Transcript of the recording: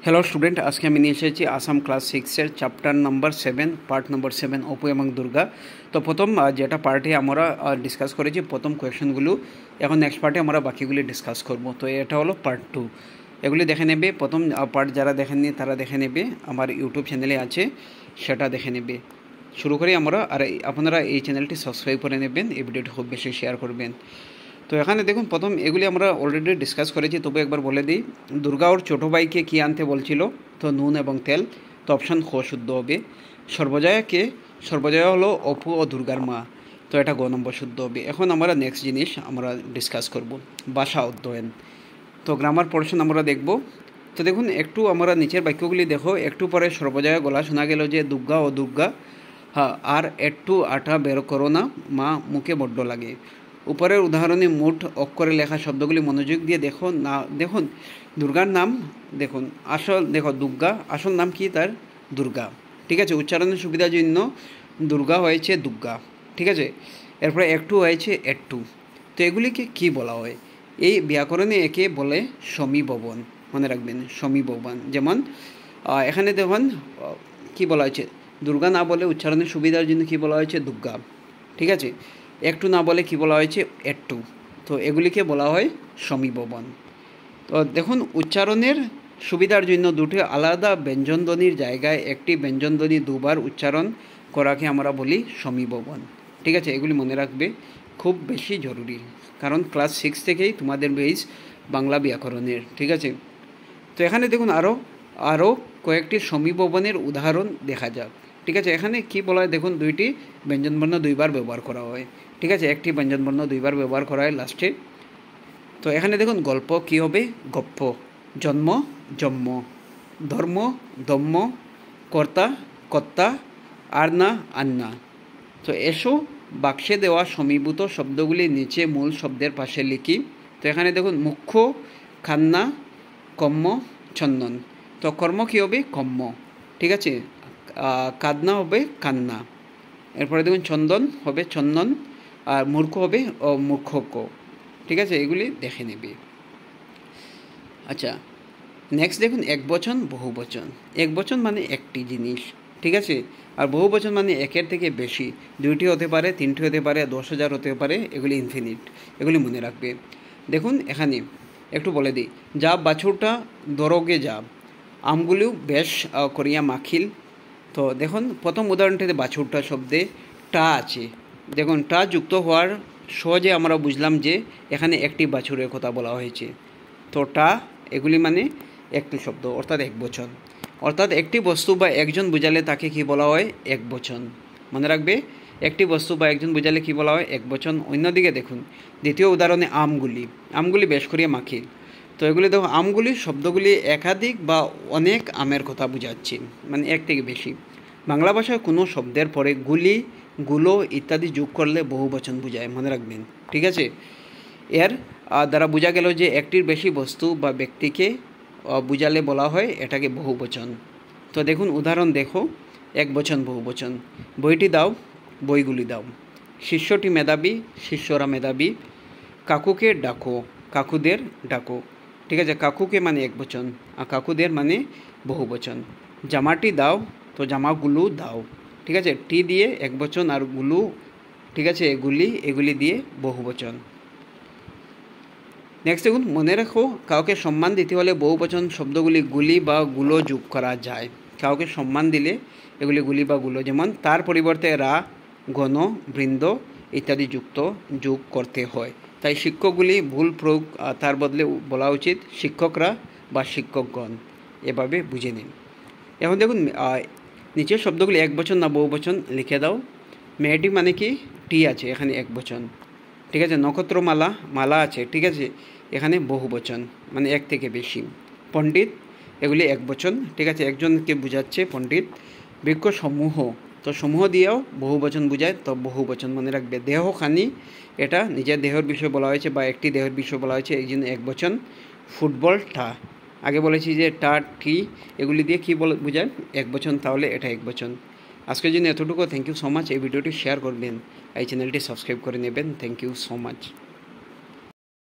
Hello student, আজকে আমি নিয়ে এসেছি আসাম ক্লাস 6-এর chapter number 7 part number 7 Apu এবং দুর্গা। তো প্রথম যেটা পার্টে আমরা ডিসকাস করেছি প্রথম কোয়েশনগুলো, এখন নেক্সট পার্টে আমরা বাকিগুলি ডিসকাস করব। তো এটা হলো পার্ট 2, এগুলি দেখে নেবে। প্রথম পার্ট যারা দেখেননি তারা দেখে নেবে, আমার ইউটিউব চ্যানেলে আছে, সেটা দেখে নেবে। শুরু করি আমরা। আর আপনারা এই চ্যানেলটি সাবস্ক্রাইব করে নেবেন, এই ভিডিওটি খুব বেশি শেয়ার করবেন। তো এখানে দেখুন, প্রথম এগুলি আমরা অলরেডি ডিসকাস করেছি, তবে একবার বলে দিই। দুর্গা ওর ছোটো ভাইকে কী আনতে বলছিল? তো নুন এবং তেল। তো অপশান খ শুদ্ধ হবে। সর্বজয়াকে, সর্বজয়া হলো অপু ও দুর্গার মা, তো এটা গ নম্বর শুদ্ধ হবে। এখন আমরা নেক্সট জিনিস আমরা ডিসকাস করব, ভাষা অধ্যয়ন। তো গ্রামার পোর্শন আমরা দেখব। তো দেখুন, একটু আমরা নিচের বাক্যগুলি দেখো। একটু পরে সর্বজয়া গলা শোনা গেল যে দুর্গা ও দুর্গা, হ্যাঁ, আর একটু আটা বের করো না, মা মুখে বড্ড লাগে। উপরের উদাহরণে মোট অক্ষরে লেখা শব্দগুলি মনোযোগ দিয়ে দেখো না। দেখুন, দুর্গার নাম দেখুন, আসল দেখো দুর্গা, আসল নাম কি তার? দুর্গা। ঠিক আছে, উচ্চারণের সুবিধার জন্য দুর্গা হয়েছে দুর্গা। ঠিক আছে, এরপরে একটু হয়েছে একটু। তো এগুলিকে কি বলা হয়? এই ব্যাকরণে একে বলে সমীভবন, মনে রাখবেন, সমীভবন। যেমন এখানে দেখুন কি বলা হয়েছে, দুর্গা না বলে উচ্চারণের সুবিধার জন্য কি বলা হয়েছে? দুর্গা। ঠিক আছে, একটু না বলে কি বলা হয়েছে? একটু। তো এগুলিকে বলা হয় সমীভবন। তো দেখুন, উচ্চারণের সুবিধার জন্য দুটি আলাদা ব্যঞ্জনধ্বনির জায়গায় একটি ব্যঞ্জনধ্বনি দুবার উচ্চারণ করাকে আমরা বলি সমীভবন। ঠিক আছে, এগুলি মনে রাখবে, খুব বেশি জরুরি, কারণ ক্লাস 6 থেকেই তোমাদের বেস বাংলা ব্যাকরণের। ঠিক আছে, তো এখানে দেখুন আরও কয়েকটি সমীভবনের উদাহরণ দেখা যাক। ঠিক আছে, এখানে কি বলা হয় দেখুন, দুইটি ব্যঞ্জনবর্ণ দুইবার ব্যবহার করা হয়। ঠিক আছে, একটি ব্যঞ্জনবর্ণ দুইবার ব্যবহার করা হয় লাস্টে। তো এখানে দেখুন, গল্প কি হবে? গপ্প। জন্ম জন্ম, ধর্ম দম্ম, কর্তা কর্তা, আরনা আন্না। তো এসো বাক্সে দেওয়া সমীভূত শব্দগুলি নিচে মূল শব্দের পাশে লিখি। তো এখানে দেখুন, মুখ্য, খান্না, কম্ম, চন্দন। তো কর্ম কী হবে? কম্ম। ঠিক আছে, কাদনা হবে কান্না। এরপরে দেখুন, চন্দন হবে চন্দন, আর মূর্খ হবে মূর্খক। ঠিক আছে, এগুলি দেখে নেবে। আচ্ছা, নেক্সট দেখুন, একবচন বহুবচন। একবচন মানে একটি জিনিস, ঠিক আছে, আর বহুবচন মানে একের থেকে বেশি, দুইটি হতে পারে, তিনটি হতে পারে, 10,000 হতে পারে, এগুলি ইনফিনিট, এগুলি মনে রাখবে। দেখুন এখানে একটু বলে দিই, যা বাছুরটা দরগে যা, আমগুলিও বেশ করিয়া মাখিল। তো দেখুন, প্রথম উদাহরণটিতে বাছুরটা শব্দে টা আছে। দেখুন, টা যুক্ত হওয়ার সহজে আমরা বুঝলাম যে এখানে একটি বাছুরের কথা বলা হয়েছে। তো টা, এগুলি মানে একটি শব্দ, অর্থাৎ একবচন। অর্থাৎ একটি বস্তু বা একজন বুঝালে তাকে কি বলা হয়? একবচন। মনে রাখবে, একটি বস্তু বা একজন বুঝালে কি বলা হয়? একবচন। অন্যদিকে দেখুন, দ্বিতীয় উদাহরণে আমগুলি, আমগুলি বেশ করিয়া মাখিল। তো এগুলি দেখো, আমগুলি শব্দগুলি একাধিক বা অনেক আমের কথা বোঝাচ্ছে, মানে এক থেকে বেশি। বাংলা ভাষায় কোনো শব্দের পরে গুলি, গুলো ইত্যাদি যোগ করলে বহুবচন বোঝায়, মনে রাখবেন। ঠিক আছে, এর দ্বারা বোঝা গেল যে একটির বেশি বস্তু বা ব্যক্তিকে বুঝালে বলা হয় এটাকে বহুবচন। তো দেখুন উদাহরণ দেখো, একবচন বহুবচন। বইটি দাও, বইগুলি দাও। শিষ্যটি মেধাবী, শিষ্যরা মেধাবী। কাকুকে ডাকো, কাকুদের ডাকো। ঠিক আছে, কাকুকে মানে একবচন, আর কাকুদের মানে বহুবচন। জামাটি দাও, তো জামাগুলো দাও। ঠিক আছে, টি দিয়ে একবচন, আর গুলো, ঠিক আছে, এগুলি দিয়ে বহুবচন। নেক্সট দেখুন, মনে রাখো, কাউকে সম্মান দিতে হলে বহুবচন শব্দগুলি গুলি বা গুলো যোগ করা যায়। কাউকে সম্মান দিলে এগুলি গুলি বা গুলো, যেমন তার পরিবর্তে রা, গণ, বৃন্দ ইত্যাদি যোগ করতে হয়। তাই শিক্ষকগুলি ভুল প্রয়োগ, তার বদলে বলা উচিত শিক্ষকরা বা শিক্ষকগণ। এভাবে বুঝে নিন। এখন দেখুন, নিচের শব্দগুলি একবচন না বহুবচন লিখে দাও। মেয়েটি মানে কি? টি আছে, এখানে একবচন। ঠিক আছে, নক্ষত্রমালা, মালা আছে, ঠিক আছে, এখানে বহুবচন, মানে এক থেকে বেশি। পণ্ডিত, এগুলি একবচন। ঠিক আছে, একজনকে বোঝাচ্ছে পণ্ডিত। বৃক্ষ সমূহ, তো সমূহ দিয়েও বহুবচন বোঝায়, তো বহুবচন মনে রাখবে। দেহখানি, এটা নিজের দেহের বিষয় বলা হয়েছে বা একটি দেহের বিষয় বলা হয়েছে, এই জন্য একবচন। ফুটবল টা, আগে বলেছি যে টা, টি এগুলি দিয়ে কী বোঝায়? একবচন, তাহলে এটা একবচন। আজকের জন্য এতটুকু। Thank you so much. এই ভিডিওটি শেয়ার করবেন, এই চ্যানেলটি সাবস্ক্রাইব করে নেবেন। Thank you so much.